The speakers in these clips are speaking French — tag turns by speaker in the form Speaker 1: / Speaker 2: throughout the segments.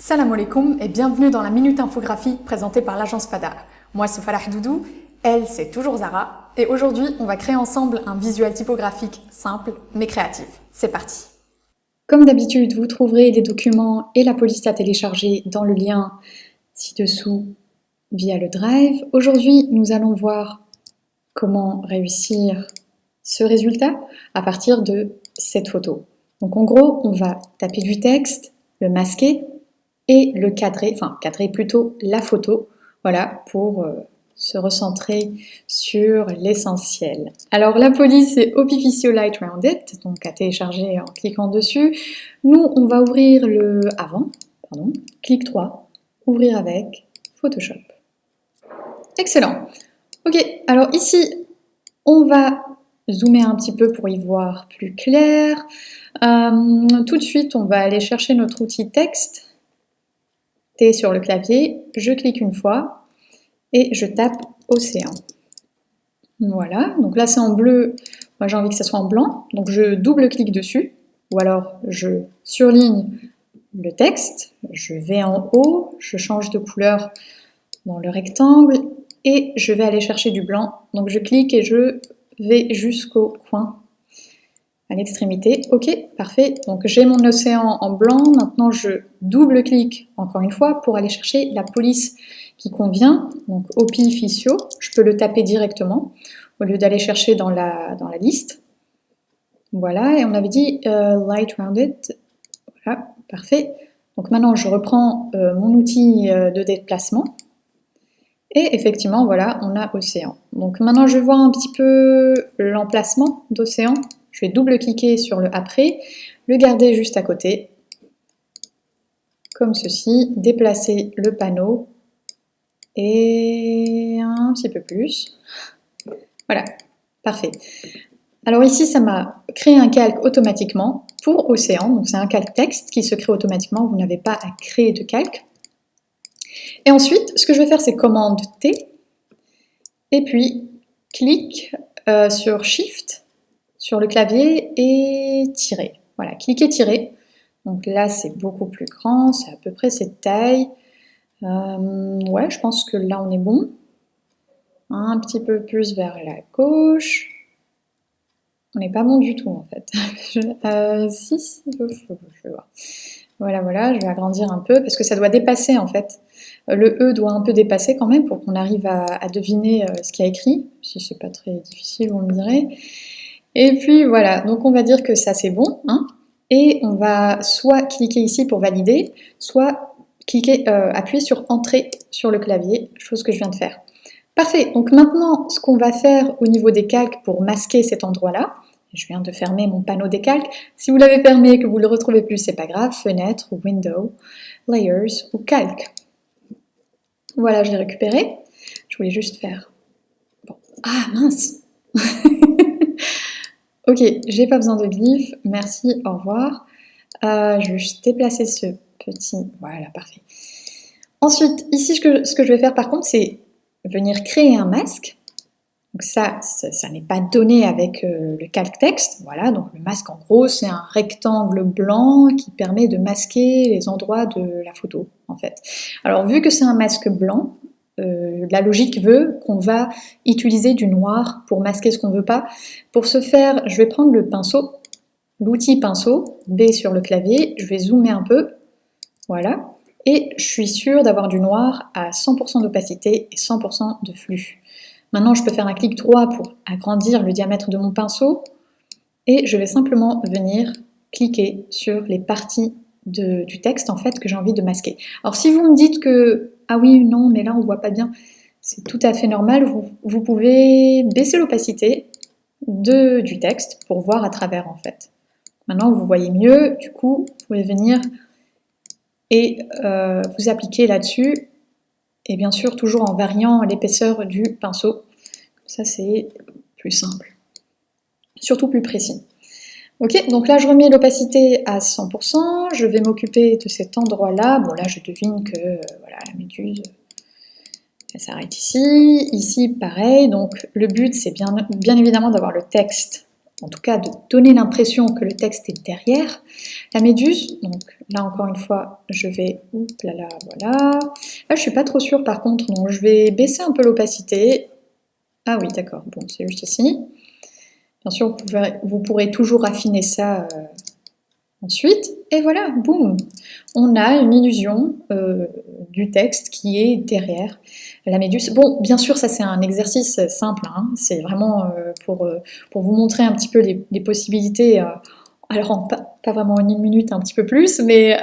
Speaker 1: Salam alaikum et bienvenue dans la Minute Infographie présentée par l'agence Fada. Moi c'est Farah Doudou, elle c'est toujours Zara et aujourd'hui on va créer ensemble un visuel typographique simple mais créatif. C'est parti. Comme d'habitude, vous trouverez les documents et la police à télécharger dans le lien ci-dessous via le Drive. Aujourd'hui, nous allons voir comment réussir ce résultat à partir de cette photo. Donc en gros, on va taper du texte, le masquer et le cadrer, enfin cadrer plutôt la photo, voilà, pour se recentrer sur l'essentiel. Alors la police c'est Opificio Light Rounded, donc à télécharger en cliquant dessus. Nous on va ouvrir le clic 3, ouvrir avec Photoshop. Excellent. Ok, alors ici on va zoomer un petit peu pour y voir plus clair. Tout de suite on va aller chercher notre outil texte. T sur le clavier, je clique une fois et je tape océan. Voilà, donc là c'est en bleu, moi j'ai envie que ça soit en blanc, donc je double-clique dessus, ou alors je surligne le texte, je vais en haut, je change de couleur dans le rectangle et je vais aller chercher du blanc, donc je clique et je vais jusqu'au coin, à l'extrémité. Ok, parfait, donc j'ai mon océan en blanc, maintenant je double-clique encore une fois pour aller chercher la police qui convient, donc Opificio, je peux le taper directement au lieu d'aller chercher dans la liste. Voilà, et on avait dit Light Rounded, voilà, parfait. Donc maintenant je reprends mon outil de déplacement et effectivement voilà, on a océan. Donc maintenant je vois un petit peu l'emplacement d'océan. Je vais double-cliquer sur le après, le garder juste à côté, comme ceci, déplacer le panneau et un petit peu plus. Voilà, parfait. Alors ici, ça m'a créé un calque automatiquement pour océan, donc c'est un calque texte qui se crée automatiquement, vous n'avez pas à créer de calque. Et ensuite, ce que je vais faire, c'est commande T, et puis clic sur Shift, sur le clavier et tirer. Voilà, cliquez tirer. Donc là, c'est beaucoup plus grand, c'est à peu près cette taille. Ouais, je pense que là, on est bon. Un petit peu plus vers la gauche. On n'est pas bon du tout, en fait. Si, je vais voir. Voilà, je vais agrandir un peu, parce que ça doit dépasser, en fait. Le E doit un peu dépasser quand même, pour qu'on arrive à deviner ce qu'il y a écrit. Si c'est pas très difficile, vous me direz. Et puis voilà, donc on va dire que ça c'est bon, hein, et on va soit cliquer ici pour valider, soit appuyer sur Entrée sur le clavier, chose que je viens de faire. Parfait, donc maintenant ce qu'on va faire au niveau des calques pour masquer cet endroit-là, je viens de fermer mon panneau des calques, si vous l'avez fermé et que vous ne le retrouvez plus, c'est pas grave, fenêtre ou window, layers ou calque. Voilà, je l'ai récupéré, je voulais juste faire... Bon. Ah mince. Ok, j'ai pas besoin de glyphes, merci, au revoir. Je vais juste déplacer ce petit... Voilà, parfait. Ensuite, ici, ce que je vais faire par contre, c'est venir créer un masque. Donc ça n'est pas donné avec le calque texte. Voilà, donc le masque, en gros, c'est un rectangle blanc qui permet de masquer les endroits de la photo, en fait. Alors, vu que c'est un masque blanc, la logique veut qu'on va utiliser du noir pour masquer ce qu'on ne veut pas. Pour ce faire, je vais prendre le pinceau, l'outil pinceau, B sur le clavier, je vais zoomer un peu, voilà, et je suis sûre d'avoir du noir à 100% d'opacité et 100% de flux. Maintenant, je peux faire un clic droit pour agrandir le diamètre de mon pinceau, et je vais simplement venir cliquer sur les parties du texte en fait que j'ai envie de masquer. Alors si vous me dites que ah oui non mais là on voit pas bien, c'est tout à fait normal, vous pouvez baisser l'opacité du texte pour voir à travers en fait. Maintenant vous voyez mieux, du coup vous pouvez venir et vous appliquer là-dessus et bien sûr toujours en variant l'épaisseur du pinceau, ça c'est plus simple, surtout plus précis. Ok, donc là je remets l'opacité à 100%, je vais m'occuper de cet endroit-là. Bon là je devine que voilà, la méduse, elle s'arrête ici. Ici pareil, donc le but c'est bien évidemment d'avoir le texte en tout cas de donner l'impression que le texte est derrière la méduse. Donc là encore une fois, je vais, voilà. Là je suis pas trop sûre par contre, donc je vais baisser un peu l'opacité. Ah oui, d'accord, bon, c'est juste ici. Bien sûr, vous pourrez toujours affiner ça ensuite. Et voilà, boum, on a une illusion du texte qui est derrière la méduse. Bon, bien sûr, ça c'est un exercice simple, hein, c'est vraiment pour vous montrer un petit peu les possibilités. Alors, pas vraiment en une minute, un petit peu plus, mais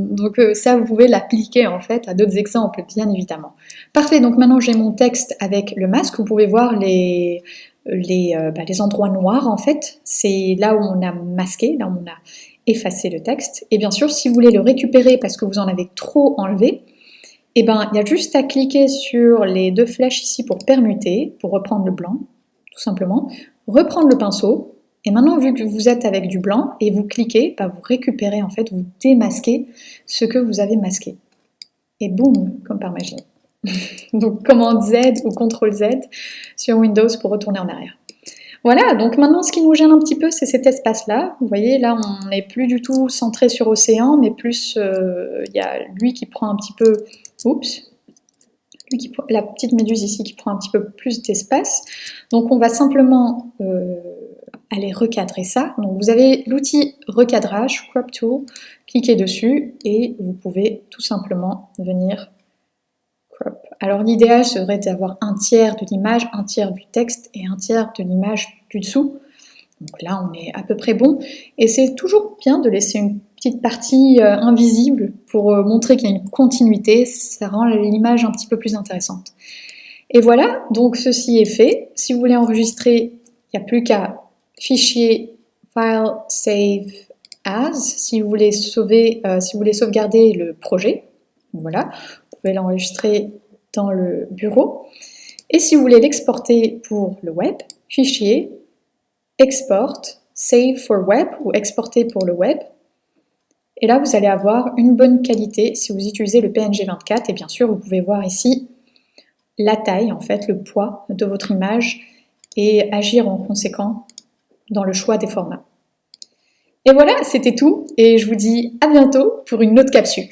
Speaker 1: donc ça, vous pouvez l'appliquer en fait à d'autres exemples, bien évidemment. Parfait, donc maintenant j'ai mon texte avec le masque, vous pouvez voir les endroits noirs en fait, c'est là où on a masqué, là où on a effacé le texte. Et bien sûr, si vous voulez le récupérer parce que vous en avez trop enlevé, eh ben, il y a juste à cliquer sur les deux flèches ici pour permuter, pour reprendre le blanc, tout simplement, reprendre le pinceau. Et maintenant, vu que vous êtes avec du blanc et vous cliquez, vous récupérez en fait, vous démasquez ce que vous avez masqué. Et boum, comme par magie. Donc commande Z ou CTRL Z sur Windows pour retourner en arrière. Voilà, donc maintenant ce qui nous gêne un petit peu, c'est cet espace-là. Vous voyez, là on n'est plus du tout centré sur Océan, mais plus il y a lui qui prend un petit peu... Oups, la petite méduse ici qui prend un petit peu plus d'espace. Donc on va simplement aller recadrer ça. Donc vous avez l'outil recadrage, Crop Tool, cliquez dessus et vous pouvez tout simplement venir crop. Alors l'idéal serait d'avoir un tiers de l'image, un tiers du texte et un tiers de l'image du dessous. Donc là on est à peu près bon. Et c'est toujours bien de laisser une petite partie invisible pour montrer qu'il y a une continuité, ça rend l'image un petit peu plus intéressante. Et voilà, donc ceci est fait. Si vous voulez enregistrer, il n'y a plus qu'à fichier, file, save as, si vous voulez sauvegarder le projet. Voilà, vous pouvez l'enregistrer dans le bureau. Et si vous voulez l'exporter pour le web, fichier, export, save for web ou exporter pour le web. Et là, vous allez avoir une bonne qualité si vous utilisez le PNG24. Et bien sûr, vous pouvez voir ici la taille, en fait, le poids de votre image et agir en conséquent dans le choix des formats. Et voilà, c'était tout. Et je vous dis à bientôt pour une autre capsule.